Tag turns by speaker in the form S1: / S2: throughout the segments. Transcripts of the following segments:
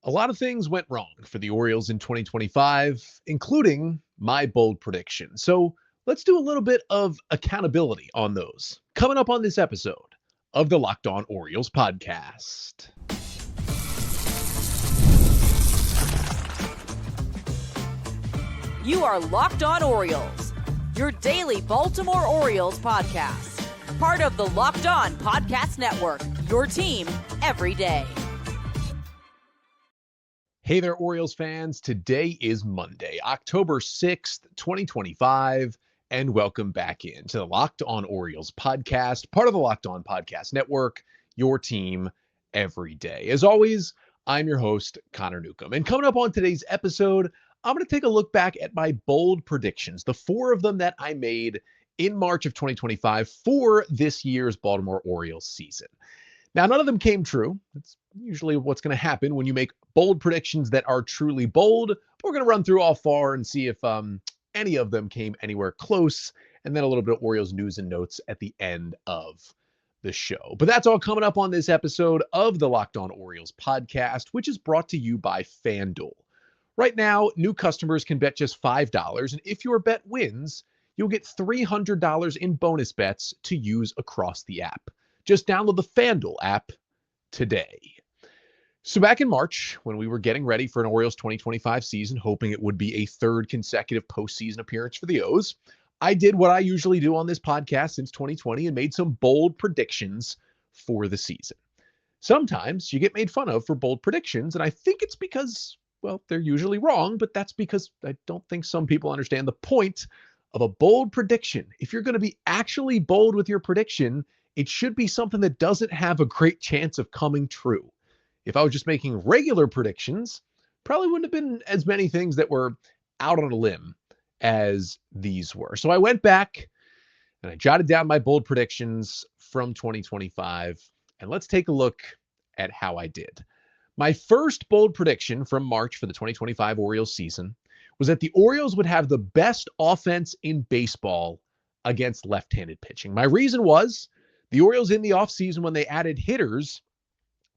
S1: A lot of things went wrong for the Orioles in 2025, including my bold prediction. So let's do a little bit of accountability on those. Coming up on this episode of the Locked On Orioles podcast.
S2: You are Locked On Orioles, your daily Baltimore Orioles podcast. Part of the Locked On Podcast Network, your team every day.
S1: Hey there, Orioles fans. Today is Monday, October 6th, 2025, and welcome back into the Locked On Orioles podcast, part of the Locked On Podcast Network, your team every day. As always, I'm your host, Connor Newcomb. And coming up on today's episode, I'm going to take a look back at my bold predictions, the four of them that I made in March of 2025 for this year's Baltimore Orioles season. Now, none of them came true. That's usually what's going to happen when you make bold predictions that are truly bold. We're going to run through all four and see if any of them came anywhere close, and then a little bit of Orioles news and notes at the end of the show. But that's all coming up on this episode of the Locked On Orioles podcast, which is brought to you by FanDuel. Right now, new customers can bet just $5, and if your bet wins, you'll get $300 in bonus bets to use across the app. Just download the FanDuel app today. So back in March, when we were getting ready for an Orioles 2025 season, hoping it would be a third consecutive postseason appearance for the O's, I did what I usually do on this podcast since 2020 and made some bold predictions for the season. Sometimes you get made fun of for bold predictions, and I think it's because, well, they're usually wrong, but that's because I don't think some people understand the point of a bold prediction. If you're going to be actually bold with your prediction, it should be something that doesn't have a great chance of coming true. If I was just making regular predictions, probably wouldn't have been as many things that were out on a limb as these were. So I went back and I jotted down my bold predictions from 2025, and let's take a look at how I did. My first bold prediction from March for the 2025 Orioles season was that the Orioles would have the best offense in baseball against left-handed pitching. My reason was the Orioles in the offseason, when they added hitters,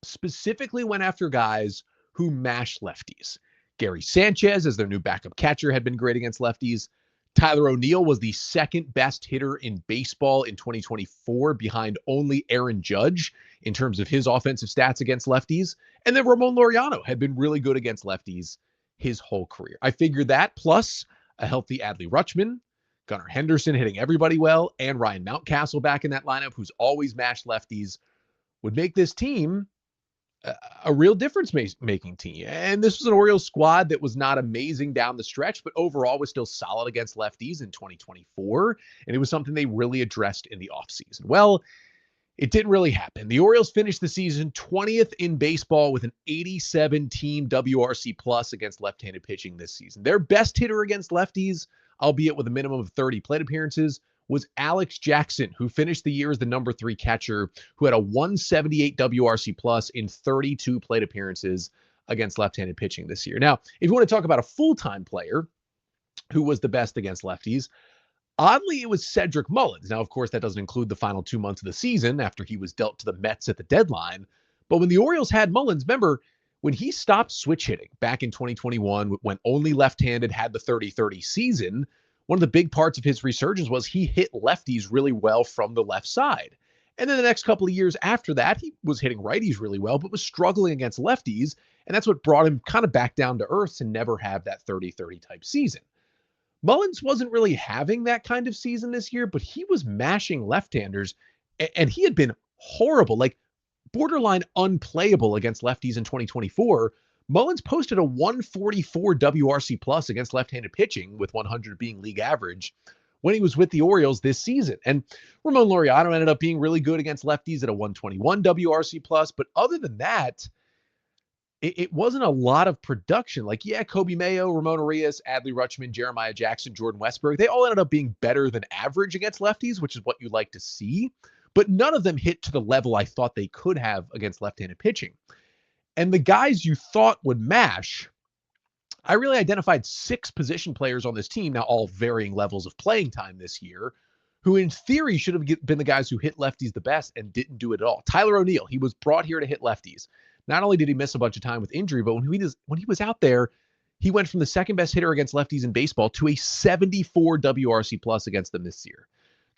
S1: specifically went after guys who mash lefties. Gary Sanchez, as their new backup catcher, had been great against lefties. Tyler O'Neill was the second best hitter in baseball in 2024, behind only Aaron Judge in terms of his offensive stats against lefties. And then Ramon Laureano had been really good against lefties his whole career. I figured that, plus a healthy Adley Rutschman, Gunnar Henderson hitting everybody well, and Ryan Mountcastle back in that lineup, who's always mashed lefties, would make this team a real difference-making team. And this was an Orioles squad that was not amazing down the stretch, but overall was still solid against lefties in 2024, and it was something they really addressed in the offseason. Well, it didn't really happen. The Orioles finished the season 20th in baseball with an 87 team WRC plus against left-handed pitching this season. Their best hitter against lefties, albeit with a minimum of 30 plate appearances, was Alex Jackson, who finished the year as the number 3 catcher, who had a 178 WRC plus in 32 plate appearances against left-handed pitching this year. Now, if you want to talk about a full-time player who was the best against lefties, oddly, it was Cedric Mullins. Now, of course, that doesn't include the final 2 months of the season after he was dealt to the Mets at the deadline. But when the Orioles had Mullins, remember, when he stopped switch hitting back in 2021, when only left-handed, had the 30-30 season, one of the big parts of his resurgence was he hit lefties really well from the left side. And then the next couple of years after that, he was hitting righties really well, but was struggling against lefties. And that's what brought him kind of back down to earth to never have that 30-30 type season. Mullins wasn't really having that kind of season this year, but he was mashing left-handers, and he had been horrible, like borderline unplayable against lefties in 2024. Mullins posted a 144 WRC plus against left-handed pitching, with 100 being league average, when he was with the Orioles this season. And Ramon Laureano ended up being really good against lefties at a 121 WRC plus. But other than that, it wasn't a lot of production. Like, yeah, Kobe Mayo, Ramon Arias, Adley Rutschman, Jeremiah Jackson, Jordan Westberg, they all ended up being better than average against lefties, which is what you like to see. But none of them hit to the level I thought they could have against left-handed pitching. And the guys you thought would mash, I really identified 6 position players on this team, now all varying levels of playing time this year, who in theory should have been the guys who hit lefties the best and didn't do it at all. Tyler O'Neill, he was brought here to hit lefties. Not only did he miss a bunch of time with injury, but when he was out there, he went from the second best hitter against lefties in baseball to a 74 WRC plus against them this year.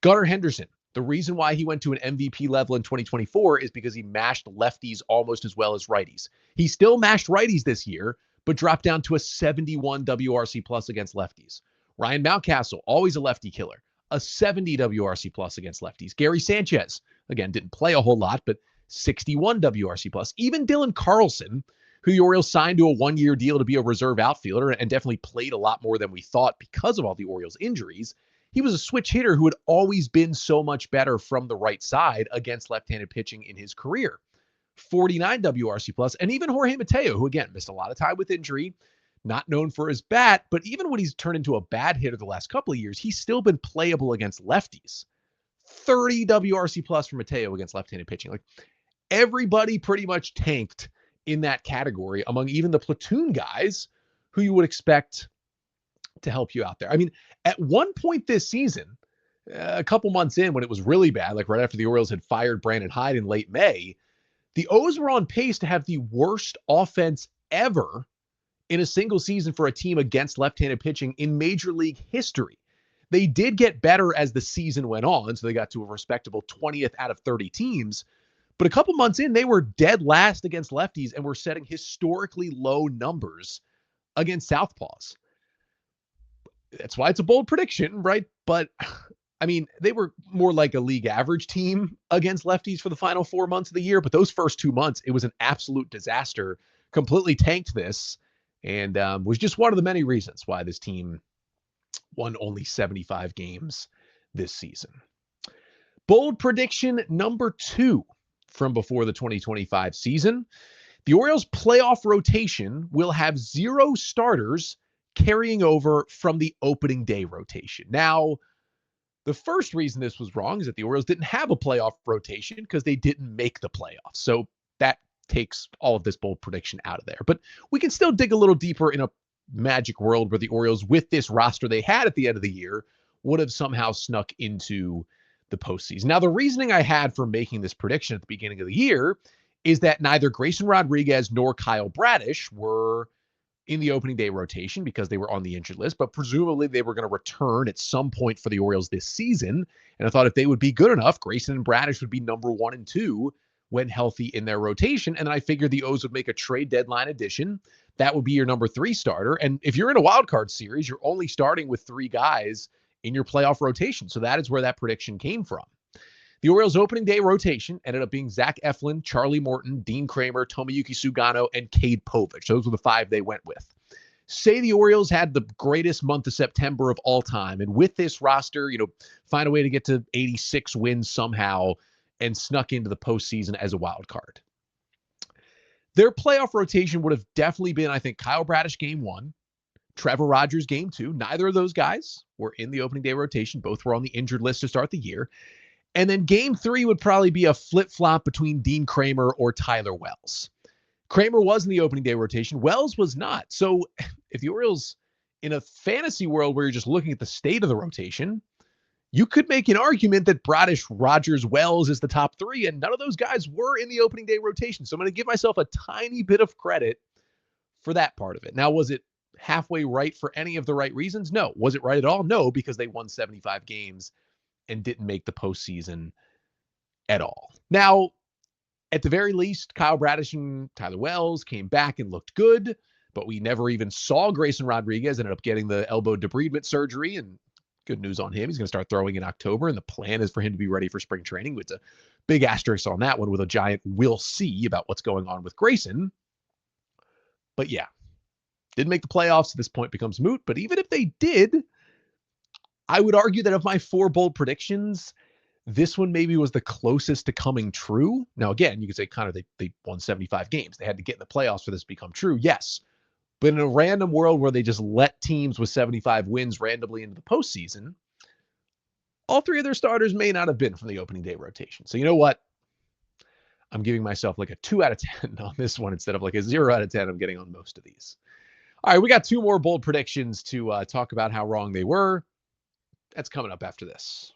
S1: Gunnar Henderson, the reason why he went to an MVP level in 2024 is because he mashed lefties almost as well as righties. He still mashed righties this year, but dropped down to a 71 WRC plus against lefties. Ryan Mountcastle, always a lefty killer, a 70 WRC plus against lefties. Gary Sanchez, again, didn't play a whole lot, but 61 WRC plus. Even Dylan Carlson, who the Orioles signed to a one-year deal to be a reserve outfielder and definitely played a lot more than we thought because of all the Orioles injuries, he was a switch hitter who had always been so much better from the right side against left-handed pitching in his career. 49 WRC plus, and even Jorge Mateo, who again missed a lot of time with injury, not known for his bat, but even when he's turned into a bad hitter the last couple of years, he's still been playable against lefties. 30 WRC plus for Mateo against left-handed pitching. Like, everybody pretty much tanked in that category among even the platoon guys who you would expect to help you out there. I mean, at one point this season, a couple months in when it was really bad, like right after the Orioles had fired Brandon Hyde in late May, the O's were on pace to have the worst offense ever in a single season for a team against left-handed pitching in Major League history. They did get better as the season went on, so they got to a respectable 20th out of 30 teams. But a couple months in, they were dead last against lefties and were setting historically low numbers against southpaws. That's why it's a bold prediction, right? But, I mean, they were more like a league average team against lefties for the final 4 months of the year. But those first 2 months, it was an absolute disaster. Completely tanked this. And was just one of the many reasons why this team won only 75 games this season. Bold prediction number 2 from before the 2025 season. The Orioles playoff rotation will have 0 starters carrying over from the opening day rotation. Now, the first reason this was wrong is that the Orioles didn't have a playoff rotation because they didn't make the playoffs. So that takes all of this bold prediction out of there. But we can still dig a little deeper in a magic world where the Orioles, with this roster they had at the end of the year, would have somehow snuck into the postseason. Now, the reasoning I had for making this prediction at the beginning of the year is that neither Grayson Rodriguez nor Kyle Bradish were in the opening day rotation because they were on the injured list, but presumably they were going to return at some point for the Orioles this season. And I thought if they would be good enough, Grayson and Bradish would be number 1 and 2 when healthy in their rotation. And then I figured the O's would make a trade deadline addition. That would be your number 3 starter. And if you're in a wild card series, you're only starting with 3 guys in your playoff rotation. So that is where that prediction came from. The Orioles opening day rotation ended up being Zach Eflin, Charlie Morton, Dean Kramer, Tomoyuki Sugano, and Cade Povich. Those were the 5 they went with. Say the Orioles had the greatest month of September of all time, and with this roster, find a way to get to 86 wins somehow and snuck into the postseason as a wild card. Their playoff rotation would have definitely been, I think, Kyle Bradish game 1, Trevor Rogers game 2. Neither of those guys were in the opening day rotation. Both were on the injured list to start the year. And then game 3 would probably be a flip-flop between Dean Kramer or Tyler Wells. Kramer was in the opening day rotation. Wells was not. So if the Orioles, in a fantasy world where you're just looking at the state of the rotation, you could make an argument that Bradish, Rogers, Wells is the top 3, and none of those guys were in the opening day rotation. So I'm going to give myself a tiny bit of credit for that part of it. Now, was it halfway right for any of the right reasons? No. Was it right at all? No, because they won 75 games and didn't make the postseason at all. Now, at the very least, Kyle Bradish and Tyler Wells came back and looked good, but we never even saw Grayson Rodriguez. Ended up getting the elbow debridement surgery, and good news on him. He's going to start throwing in October, and the plan is for him to be ready for spring training. With a big asterisk on that one with a giant "we'll see" about what's going on with Grayson. But yeah, didn't make the playoffs. At this point becomes moot. But even if they did, I would argue that of my 4 bold predictions, this one maybe was the closest to coming true. Now, again, you could say kind of they won 75 games. They had to get in the playoffs for this to become true. Yes. But in a random world where they just let teams with 75 wins randomly into the postseason, all 3 of their starters may not have been from the opening day rotation. So you know what? I'm giving myself like a 2 out of 10 on this one instead of like a 0 out of 10 I'm getting on most of these. All right, we got 2 more bold predictions to talk about how wrong they were. That's coming up after this.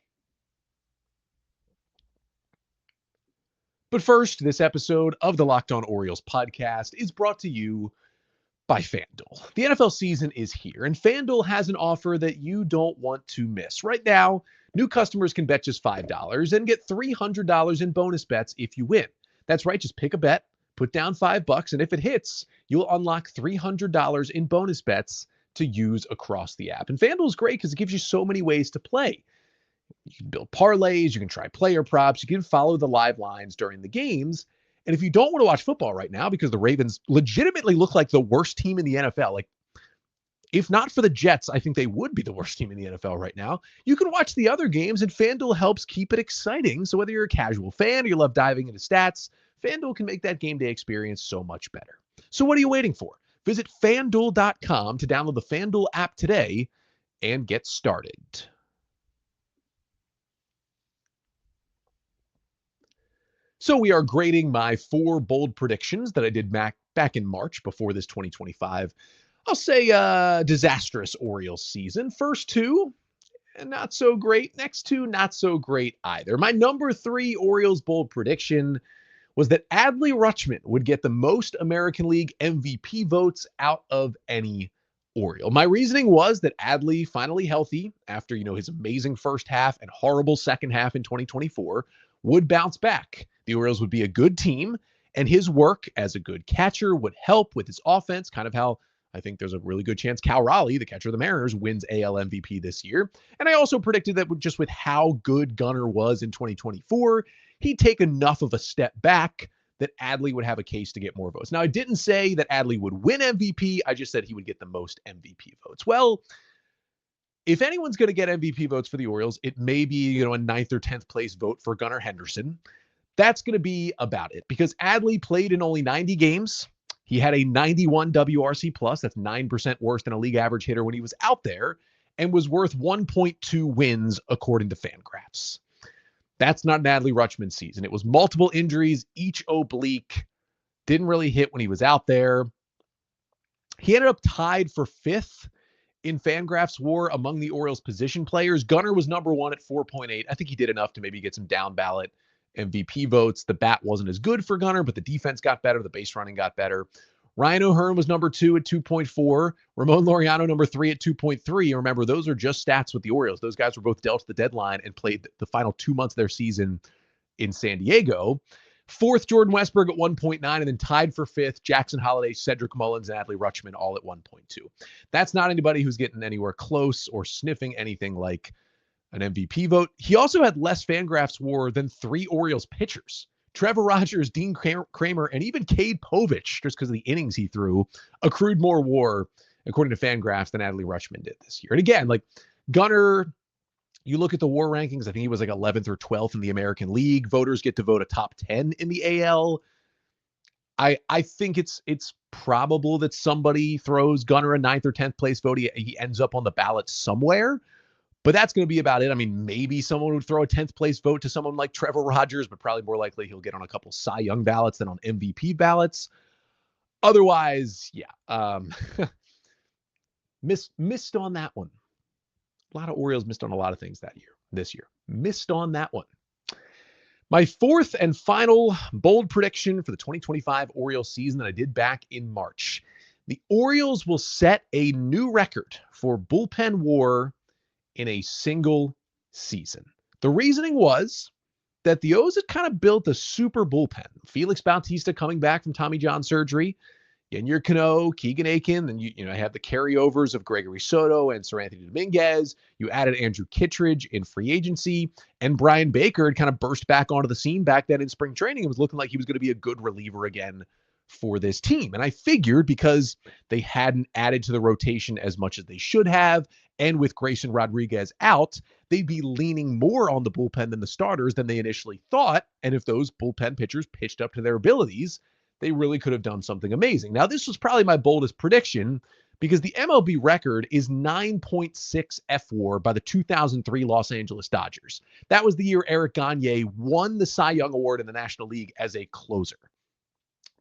S1: But first, this episode of the Locked On Orioles podcast is brought to you by FanDuel. The NFL season is here, and FanDuel has an offer that you don't want to miss. Right now, new customers can bet just $5 and get $300 in bonus bets if you win. That's right, just pick a bet, put down $5, and if it hits, you'll unlock $300 in bonus bets to use across the app. And FanDuel is great because it gives you so many ways to play. You can build parlays, you can try player props, you can follow the live lines during the games. And if you don't want to watch football right now because the Ravens legitimately look like the worst team in the NFL, like if not for the Jets, I think they would be the worst team in the NFL right now. You can watch the other games, and FanDuel helps keep it exciting. So whether you're a casual fan or you love diving into stats, FanDuel can make that game day experience so much better. So what are you waiting for? Visit FanDuel.com to download the FanDuel app today and get started. So we are grading my 4 bold predictions that I did back in March before this 2025, I'll say disastrous Orioles season. First 2, not so great. Next 2, not so great either. My number 3 Orioles bold prediction was that Adley Rutschman would get the most American League MVP votes out of any Oriole. My reasoning was that Adley, finally healthy after, his amazing first half and horrible second half in 2024, would bounce back. The Orioles would be a good team, and his work as a good catcher would help with his offense, kind of how I think there's a really good chance Cal Raleigh, the catcher of the Mariners, wins AL MVP this year. And I also predicted that just with how good Gunnar was in 2024, he'd take enough of a step back that Adley would have a case to get more votes. Now, I didn't say that Adley would win MVP. I just said he would get the most MVP votes. Well, if anyone's going to get MVP votes for the Orioles, it may be, a 9th or 10th place vote for Gunnar Henderson. That's going to be about it because Adley played in only 90 games. He had a 91 WRC plus. That's 9% worse than a league average hitter when he was out there, and was worth 1.2 wins according to FanGraphs. That's not an Adley Rutschman season. It was multiple injuries, each oblique. Didn't really hit when he was out there. He ended up tied for 5th in FanGraphs WAR among the Orioles position players. Gunnar was number 1 at 4.8. I think he did enough to maybe get some down ballot MVP votes. The bat wasn't as good for Gunnar, but the defense got better. The base running got better. Ryan O'Hearn was number 2 at 2.4. Ramon Laureano, number 3 at 2.3. Remember, those are just stats with the Orioles. Those guys were both dealt at the deadline and played the final 2 months of their season in San Diego. 4th, Jordan Westburg at 1.9, and then tied for 5th, Jackson Holliday, Cedric Mullins, and Adley Rutschman all at 1.2. That's not anybody who's getting anywhere close or sniffing anything like an MVP vote. He also had less FanGraphs WAR than 3 Orioles pitchers. Trevor Rogers, Dean Kramer, and even Cade Povich, just because of the innings he threw, accrued more WAR, according to FanGraphs, than Adley Rutschman did this year. And again, like Gunnar, you look at the WAR rankings, I think he was like 11th or 12th in the American League. Voters get to vote a top 10 in the AL. I think it's probable that somebody throws Gunnar a 9th or 10th place vote. He ends up on the ballot somewhere. But that's going to be about it. I mean, maybe someone would throw a 10th place vote to someone like Trevor Rogers, but probably more likely he'll get on a couple Cy Young ballots than on MVP ballots. Otherwise, yeah. Missed on that one. A lot of Orioles missed on a lot of things this year. Missed on that one. My 4th and final bold prediction for the 2025 Orioles season that I did back in March. The Orioles will set a new record for bullpen WAR in a single season. The reasoning was that the O's had kind of built a super bullpen. Felix Bautista coming back from Tommy John surgery, Yennier Cano, Keegan Aiken, and you have the carryovers of Gregory Soto and Sir Anthony Dominguez. You added Andrew Kittredge in free agency, and Brian Baker had kind of burst back onto the scene back then in spring training and was looking like he was going to be a good reliever again for this team. And I figured because they hadn't added to the rotation as much as they should have, and with Grayson Rodriguez out, they'd be leaning more on the bullpen than the starters than they initially thought. And if those bullpen pitchers pitched up to their abilities, they really could have done something amazing. Now, this was probably my boldest prediction because the MLB record is 9.6 FWAR by the 2003 Los Angeles Dodgers. That was the year Eric Gagne won the Cy Young Award in the National League as a closer.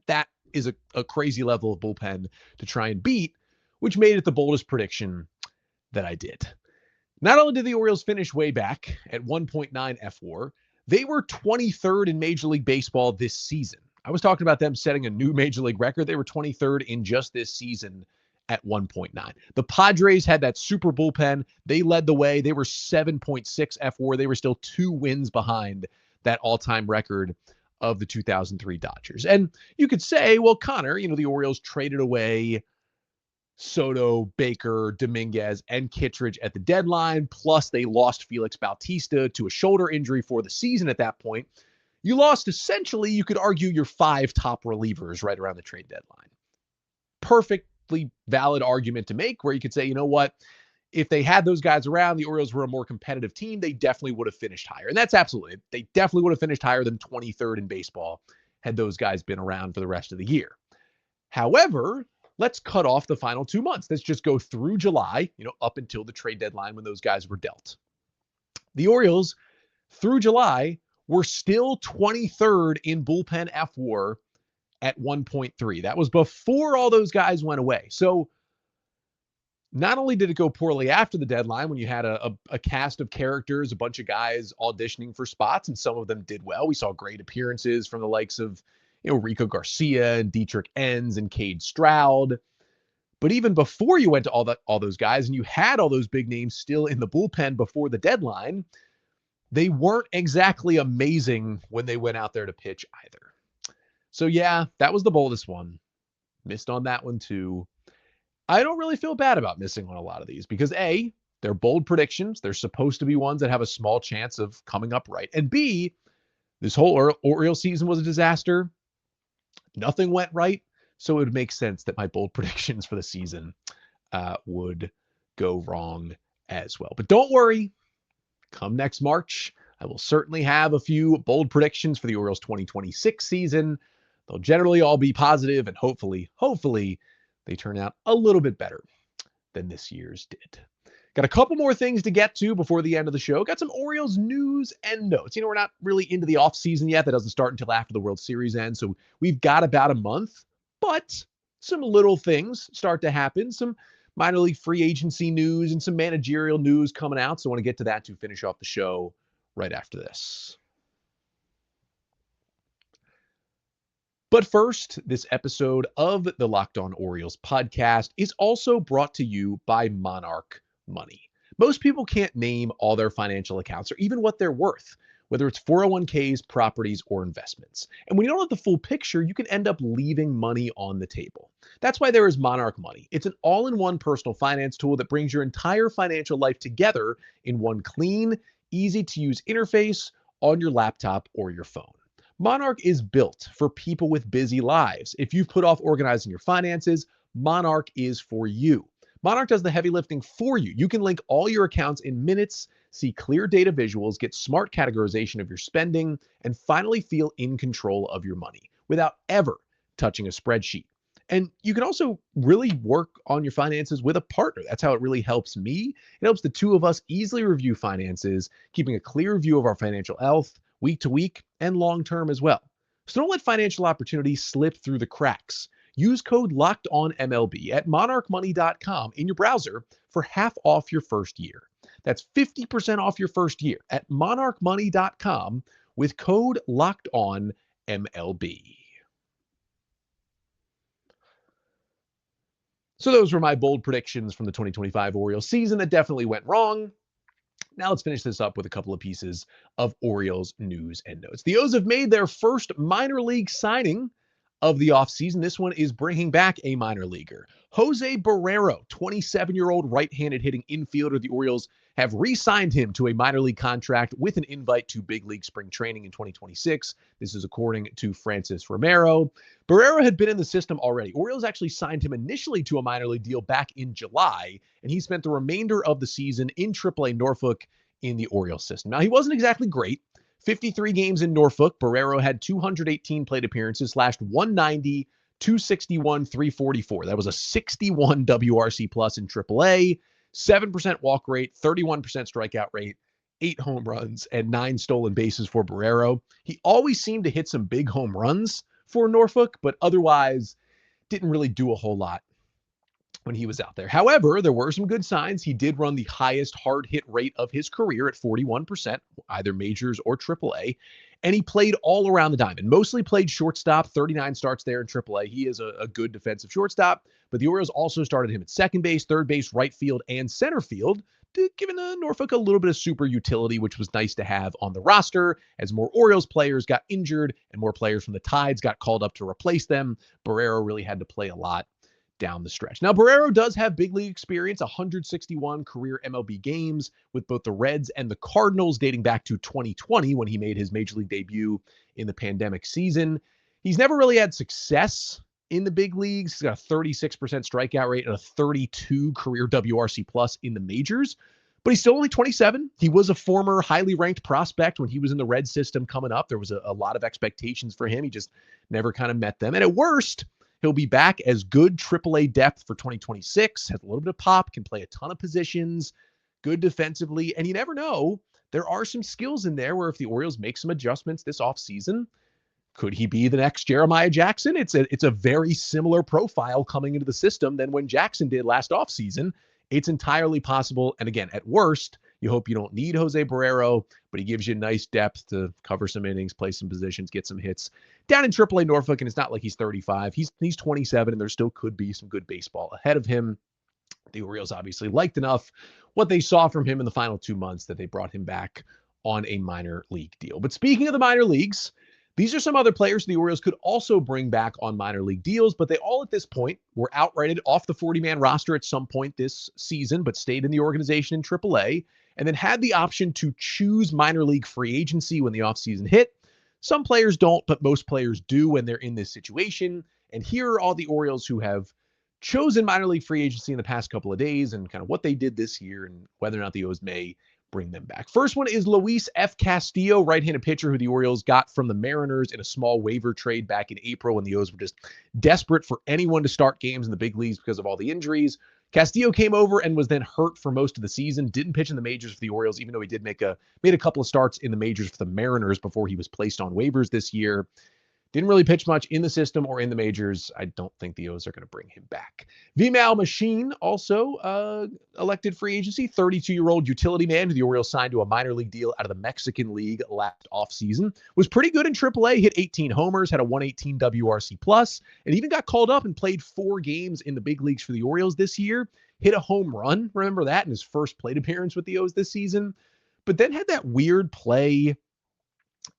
S1: That is a crazy level of bullpen to try and beat, which made it the boldest prediction that I did. Not only did the Orioles finish way back at 1.9 FWAR, They were 23rd in Major League Baseball this season. I was talking about them setting a new Major League record. They were 23rd in just this season at 1.9. The Padres had that super bullpen. They led the way. They were 7.6 F4. They were still 2 wins behind that all-time record of the 2003 Dodgers. And you could say, well, Connor, the Orioles traded away Soto, Baker, Dominguez, and Kittredge at the deadline. Plus, they lost Felix Bautista to a shoulder injury for the season at that point. You lost, essentially, you could argue, your 5 top relievers right around the trade deadline. Perfectly valid argument to make, where you could say, you know what? If they had those guys around, the Orioles were a more competitive team, they definitely would have finished higher. And that's absolutely, they definitely would have finished higher than 23rd in baseball had those guys been around for the rest of the year. However, let's cut off the final 2 months. Let's just go through July, up until the trade deadline when those guys were dealt. The Orioles, through July, were still 23rd in bullpen F4 at 1.3. That was before all those guys went away. So not only did it go poorly after the deadline when you had a cast of characters, a bunch of guys auditioning for spots, and some of them did well. We saw great appearances from the likes of Rico Garcia and Dietrich Enns and Cade Stroud. But even before you went to all those guys and you had all those big names still in the bullpen before the deadline, they weren't exactly amazing when they went out there to pitch either. So yeah, that was the boldest one. Missed on that one too. I don't really feel bad about missing on a lot of these because A, they're bold predictions. They're supposed to be ones that have a small chance of coming up right. And B, this whole Orioles season was a disaster. Nothing went right. So it would make sense that my bold predictions for the season would go wrong as well. But don't worry. Come next March, I will certainly have a few bold predictions for the Orioles 2026 season. They'll generally all be positive, and hopefully they turn out a little bit better than this year's did. Got a couple more things to get to before the end of the show. Got some Orioles news and notes. We're not really into the offseason yet. That doesn't start until after the World Series ends. So we've got about a month, but some little things start to happen. Some minor league free agency news and some managerial news coming out. So I want to get to that to finish off the show right after this. But first, this episode of the Locked On Orioles podcast is also brought to you by Monarch Money. Most people can't name all their financial accounts or even what they're worth, whether it's 401ks, properties, or investments. And when you don't have the full picture, you can end up leaving money on the table. That's why there is Monarch Money. It's an all-in-one personal finance tool that brings your entire financial life together in one clean, easy-to-use interface on your laptop or your phone. Monarch is built for people with busy lives. If you've put off organizing your finances, Monarch is for you. Monarch does the heavy lifting for you. You can link all your accounts in minutes, see clear data visuals, get smart categorization of your spending, and finally feel in control of your money without ever touching a spreadsheet. And you can also really work on your finances with a partner. That's how it really helps me. It helps the two of us easily review finances, keeping a clear view of our financial health week to week and long term as well. So don't let financial opportunities slip through the cracks. Use code LOCKEDONMLB at monarchmoney.com in your browser for half off your first year. That's 50% off your first year at monarchmoney.com with code LOCKEDONMLB. So those were my bold predictions from the 2025 Orioles season that definitely went wrong. Now let's finish this up with a couple of pieces of Orioles news and notes. The O's have made their first minor league signing of the offseason. This one is bringing back a minor leaguer. Jose Barrero, 27-year-old right-handed hitting infielder. The Orioles have re-signed him to a minor league contract with an invite to big league spring training in 2026. This is according to Francis Romero. Barrero had been in the system already. Orioles actually signed him initially to a minor league deal back in July, and he spent the remainder of the season in AAA Norfolk in the Orioles system. Now, he wasn't exactly great. 53 games in Norfolk. Barrero had 218 plate appearances, slashed 190, 261, 344. That was a 61 WRC plus in AAA, 7% walk rate, 31% strikeout rate, 8 home runs, and 9 stolen bases for Barrero. He always seemed to hit some big home runs for Norfolk, but otherwise didn't really do a whole lot when he was out there. However, there were some good signs. He did run the highest hard hit rate of his career at 41%, either majors or AAA. And he played all around the diamond, mostly played shortstop, 39 starts there in AAA. He is a good defensive shortstop, but the Orioles also started him at second base, third base, right field, and center field, giving Norfolk a little bit of super utility, which was nice to have on the roster as more Orioles players got injured and more players from the Tides got called up to replace them. Barrero really had to play a lot down the stretch. Now, Barrero does have big league experience, 161 career MLB games with both the Reds and the Cardinals dating back to 2020 when he made his major league debut in the pandemic season. He's never really had success in the big leagues. He's got a 36% strikeout rate and a 32 career WRC plus in the majors, but he's still only 27. He was a former highly ranked prospect when he was in the Red system coming up. There was a lot of expectations for him. He just never kind of met them. And at worst, he'll be back as good AAA depth for 2026, has a little bit of pop, can play a ton of positions, good defensively. And you never know, there are some skills in there where if the Orioles make some adjustments this offseason, could he be the next Jeremiah Jackson? It's a very similar profile coming into the system than when Jackson did last offseason. It's entirely possible. And again, at worst, you hope you don't need Jose Barrero, but he gives you nice depth to cover some innings, play some positions, get some hits down in AAA Norfolk. And it's not like he's 35. He's 27, and there still could be some good baseball ahead of him. The Orioles obviously liked enough what they saw from him in the final 2 months that they brought him back on a minor league deal. But speaking of the minor leagues, these are some other players the Orioles could also bring back on minor league deals, but they all at this point were outrighted off the 40-man roster at some point this season, but stayed in the organization in AAA, and then had the option to choose minor league free agency when the offseason hit. Some players don't, but most players do when they're in this situation. And here are all the Orioles who have chosen minor league free agency in the past couple of days and kind of what they did this year and whether or not the O's may bring them back. First one is Luis F. Castillo, right-handed pitcher who the Orioles got from the Mariners in a small waiver trade back in April when the O's were just desperate for anyone to start games in the big leagues because of all the injuries. Castillo came over and was then hurt for most of the season, didn't pitch in the majors for the Orioles, even though he did made a couple of starts in the majors for the Mariners before he was placed on waivers this year. Didn't really pitch much in the system or in the majors. I don't think the O's are going to bring him back. Vimal Machine also elected free agency, 32-year-old utility man who the Orioles signed to a minor league deal out of the Mexican League last offseason. Was pretty good in AAA, hit 18 homers, had a 118 WRC plus, and even got called up and played 4 games in the big leagues for the Orioles this year. Hit a home run, remember that, in his first plate appearance with the O's this season. But then had that weird play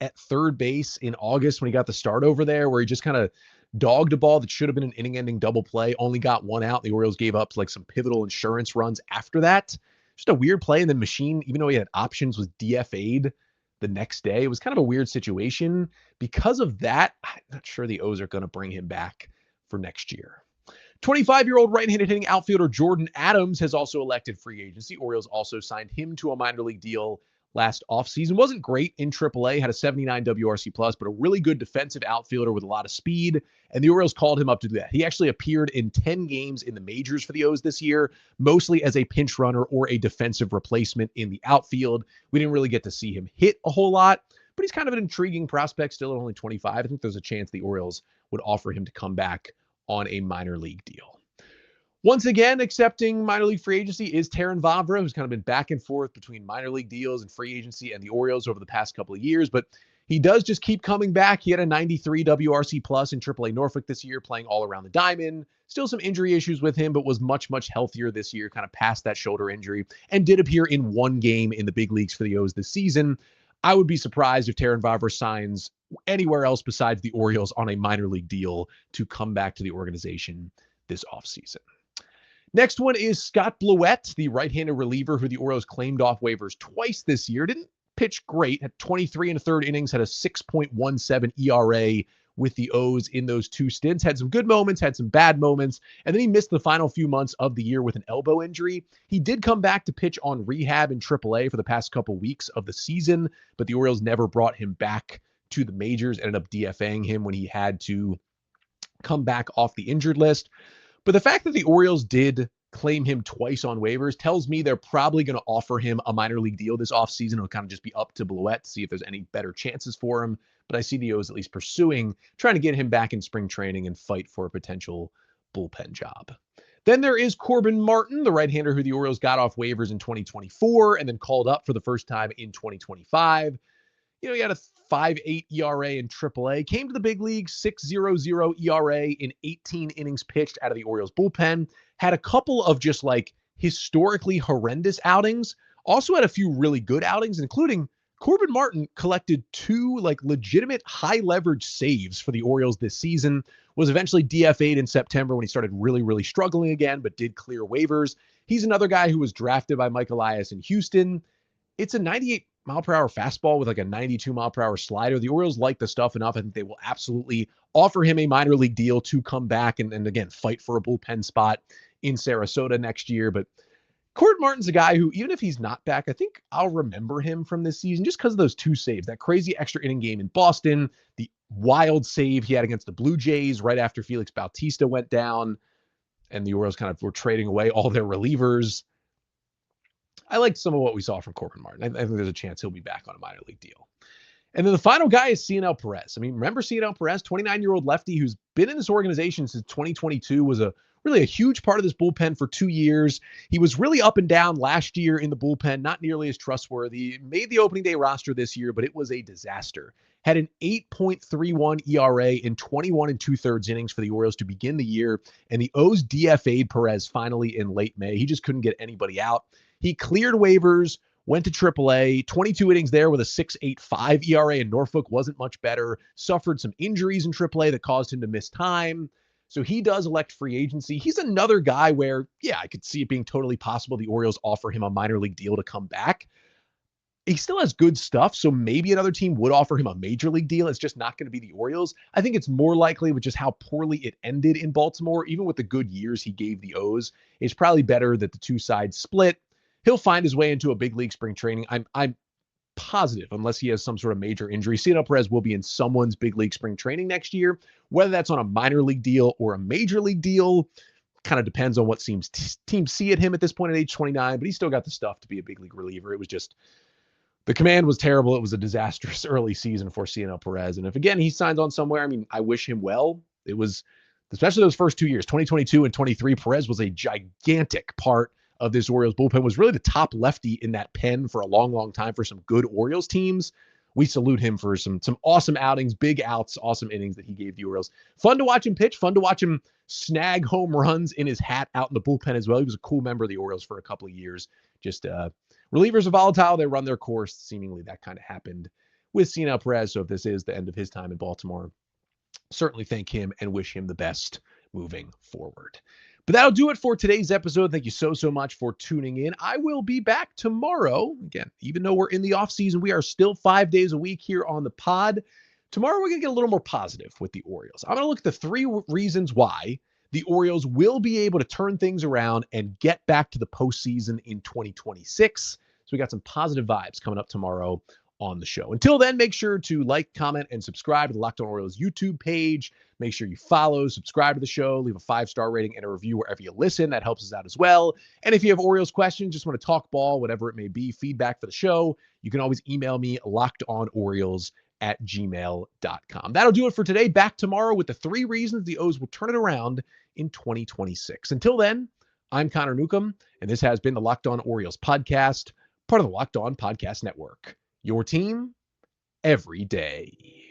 S1: at third base in August when he got the start over there, where he just kind of dogged a ball that should have been an inning-ending double play, only got one out. The Orioles gave up like some pivotal insurance runs after that. Just a weird play. And then Machine, even though he had options, was DFA'd the next day. It was kind of a weird situation. Because of that, I'm not sure the O's are going to bring him back for next year. 25-year-old right-handed hitting outfielder Jordan Adams has also elected free agency. Orioles also signed him to a minor league deal last offseason. Wasn't great in AAA, had a 79 WRC plus, but a really good defensive outfielder with a lot of speed. And the Orioles called him up to do that. He actually appeared in 10 games in the majors for the O's this year, mostly as a pinch runner or a defensive replacement in the outfield. We didn't really get to see him hit a whole lot, but he's kind of an intriguing prospect, still at only 25. I think there's a chance the Orioles would offer him to come back on a minor league deal. Once again, accepting minor league free agency is Terrin Vavra, who's kind of been back and forth between minor league deals and free agency and the Orioles over the past couple of years, but he does just keep coming back. He had a 93 WRC plus in AAA Norfolk this year, playing all around the diamond. Still some injury issues with him, but was much, much healthier this year, kind of past that shoulder injury, and did appear in one game in the big leagues for the O's this season. I would be surprised if Terrin Vavra signs anywhere else besides the Orioles on a minor league deal to come back to the organization this offseason. Next one is Scott Blewett, the right-handed reliever who the Orioles claimed off waivers twice this year. Didn't pitch great, had 23 and a third innings, had a 6.17 ERA with the O's in those 2 stints. Had some good moments, had some bad moments, and then he missed the final few months of the year with an elbow injury. He did come back to pitch on rehab in AAA for the past couple weeks of the season, but the Orioles never brought him back to the majors, ended up DFAing him when he had to come back off the injured list. But the fact that the Orioles did claim him twice on waivers tells me they're probably going to offer him a minor league deal this offseason. It'll kind of just be up to Blewett to see if there's any better chances for him. But I see the O's at least pursuing, trying to get him back in spring training and fight for a potential bullpen job. Then there is Corbin Martin, the right-hander who the Orioles got off waivers in 2024 and then called up for the first time in 2025. He had a 5.8 ERA in AAA, came to the big league, 6.00 ERA in 18 innings pitched out of the Orioles bullpen, had a couple of just like historically horrendous outings, also had a few really good outings, including Corbin Martin collected 2 like legitimate high leverage saves for the Orioles this season, was eventually DFA'd in September when he started really struggling again, but did clear waivers. He's another guy who was drafted by Mike Elias in Houston. It's a 98 mile per hour fastball with like a 92 mile per hour slider. The Orioles like the stuff enough. I think they will absolutely offer him a minor league deal to come back and again, fight for a bullpen spot in Sarasota next year. But Corbin Martin's a guy who, even if he's not back, I think I'll remember him from this season just because of those 2 saves, that crazy extra inning game in Boston, the wild save he had against the Blue Jays right after Felix Bautista went down, and the Orioles kind of were trading away all their relievers. I liked some of what we saw from Corbin Martin. I think there's a chance he'll be back on a minor league deal. And then the final guy is Cionel Perez. I mean, remember Cionel Perez, 29-year-old lefty who's been in this organization since 2022, was really a huge part of this bullpen for 2 years. He was really up and down last year in the bullpen, not nearly as trustworthy. Made the opening day roster this year, but it was a disaster. Had an 8.31 ERA in 21 2/3 innings for the Orioles to begin the year, and the O's DFA'd Perez finally in late May. He just couldn't get anybody out. He cleared waivers, went to AAA, 22 innings there with a 6.85 ERA in Norfolk, wasn't much better, suffered some injuries in AAA that caused him to miss time. So he does elect free agency. He's another guy where, yeah, I could see it being totally possible the Orioles offer him a minor league deal to come back. He still has good stuff, so maybe another team would offer him a major league deal. It's just not going to be the Orioles. I think it's more likely with just how poorly it ended in Baltimore, even with the good years he gave the O's. It's probably better that the 2 sides split. He'll find his way into a big league spring training. I'm positive, unless he has some sort of major injury, Cionel Perez will be in someone's big league spring training next year. Whether that's on a minor league deal or a major league deal kind of depends on what teams see at him at this point at age 29, but he's still got the stuff to be a big league reliever. It was just, the command was terrible. It was a disastrous early season for Cionel Perez. And if, again, he signs on somewhere, I mean, I wish him well. It was, especially those first 2 years, 2022 and 23, Perez was a gigantic part of this Orioles bullpen, was really the top lefty in that pen for a long time for some good Orioles teams. We salute him for some awesome outings, big outs, awesome innings that he gave the Orioles. Fun to watch him pitch, fun to watch him snag home runs in his hat out in the bullpen as well. He was a cool member of the Orioles for a couple of years. Just relievers are volatile. They run their course. Seemingly that kind of happened with Cionel Perez. So if this is the end of his time in Baltimore, certainly thank him and wish him the best moving forward. But that'll do it for today's episode. Thank you so much for tuning in. I will be back tomorrow. Again, even though we're in the off season, we are still 5 days a week here on the pod. Tomorrow, we're going to get a little more positive with the Orioles. I'm going to look at the 3 reasons why the Orioles will be able to turn things around and get back to the postseason in 2026. So we got some positive vibes coming up tomorrow on the show. Until then, make sure to like, comment, and subscribe to the Locked On Orioles YouTube page. Make sure you follow, subscribe to the show, leave a 5-star rating and a review wherever you listen. That helps us out as well. And if you have Orioles questions, just want to talk ball, whatever it may be, feedback for the show, you can always email me, lockedonorioles@gmail.com. That'll do it for today. Back tomorrow with the 3 reasons the O's will turn it around in 2026. Until then, I'm Connor Newcomb, and this has been the Locked On Orioles podcast, part of the Locked On Podcast Network. Your team every day.